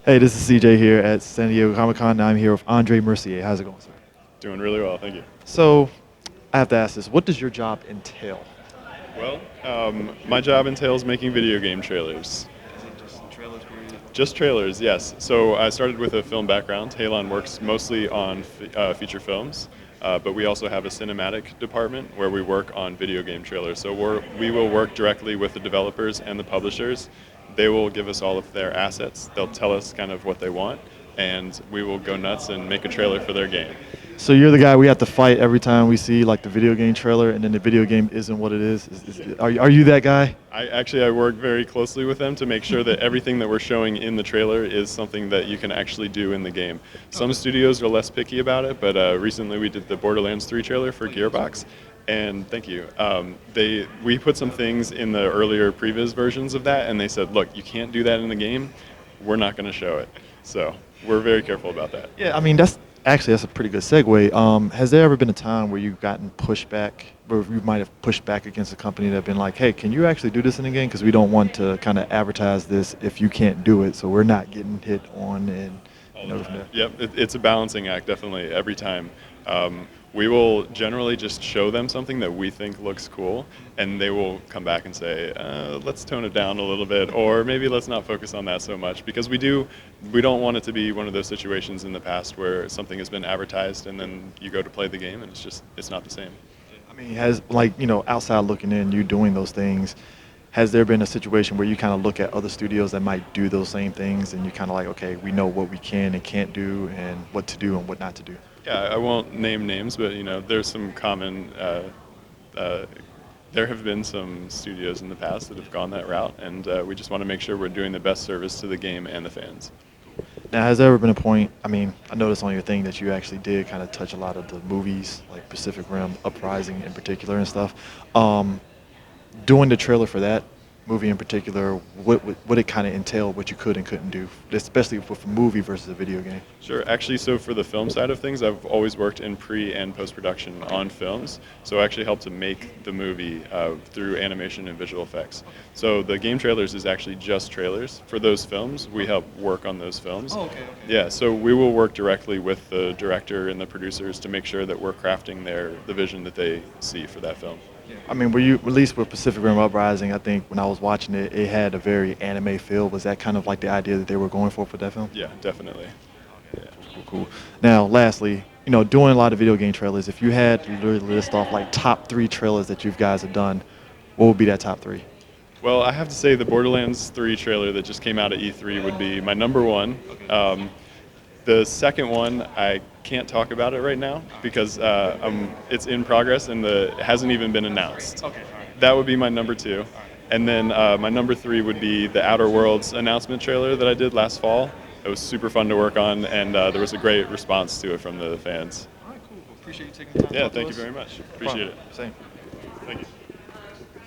Hey, this is CJ here at San Diego Comic-Con, and I'm here with Andre Mercier. How's it going, sir? Doing really well, thank you. So, I have to ask this. What does your job entail? Well, my job entails making video game trailers. Is it just trailers for you? Just trailers, yes. So I started with a film background. Halon works mostly on feature films, but we also have a cinematic department where we work on video game trailers. So we will work directly with the developers and the publishers. They will give us all of their assets. They'll tell us kind of what they want, and we will go nuts and make a trailer for their game. So you're the guy we have to fight every time we see like the video game trailer, and then the video game isn't what it is. Are you that guy? I work very closely with them to make sure that everything that we're showing in the trailer is something that you can actually do in the game. Some studios are less picky about it, but recently we did the Borderlands 3 trailer for Gearbox, and thank you. We put some things in the earlier previs versions of that, and they said, look, you can't do that in the game. We're not going to show it. So we're very careful about that. Yeah, I mean that's a pretty good segue. Has there ever been a time where you've gotten pushback, or you might have pushed back against a company that have been like, hey, can you actually do this in the game? Because we don't want to kind of advertise this if you can't do it, so we're not getting hit on and Yep, it's a balancing act, definitely, every time. We will generally just show them something that we think looks cool, and they will come back and say, let's tone it down a little bit, or maybe let's not focus on that so much, because we don't want it to be one of those situations in the past where something has been advertised and then you go to play the game and it's not the same. I mean, has outside looking in, you doing those things, has there been a situation where you kind of look at other studios that might do those same things and you kind of like, okay, we know what we can and can't do and what to do and what not to do? Yeah, I won't name names, but there's some common. There have been some studios in the past that have gone that route, and we just want to make sure we're doing the best service to the game and the fans. Now, has there ever been a point, I mean, I noticed on your thing that you actually did kind of touch a lot of the movies, like Pacific Rim, Uprising in particular and stuff. Doing the trailer for that movie in particular, what it kind of entailed, what you could and couldn't do, especially with a movie versus a video game? Sure. Actually, so for the film side of things, I've always worked in pre- and post-production on films, so I actually helped to make the movie through animation and visual effects. So the game trailers is actually just trailers. For those films, we help work on those films. Oh, okay. Yeah, so we will work directly with the director and the producers to make sure that we're crafting the vision that they see for that film. I mean, were you, at least with Pacific Rim Uprising, I think when I was watching it, it had a very anime feel. Was that kind of like the idea that they were going for that film? Yeah, definitely. Yeah. Cool. Now, lastly, doing a lot of video game trailers, if you had to literally list off like top 3 trailers that you guys have done, what would be that top 3? Well, I have to say the Borderlands 3 trailer that just came out at E3 would be my number one. The second one, I can't talk about it right now because it's in progress and it hasn't even been announced. Okay, all right. That would be my number 2. And then my number 3 would be the Outer Worlds announcement trailer that I did last fall. It was super fun to work on, and there was a great response to it from the fans. All right, cool. Appreciate you taking the time. Yeah, thank you very much. Appreciate it. Same. Thank you.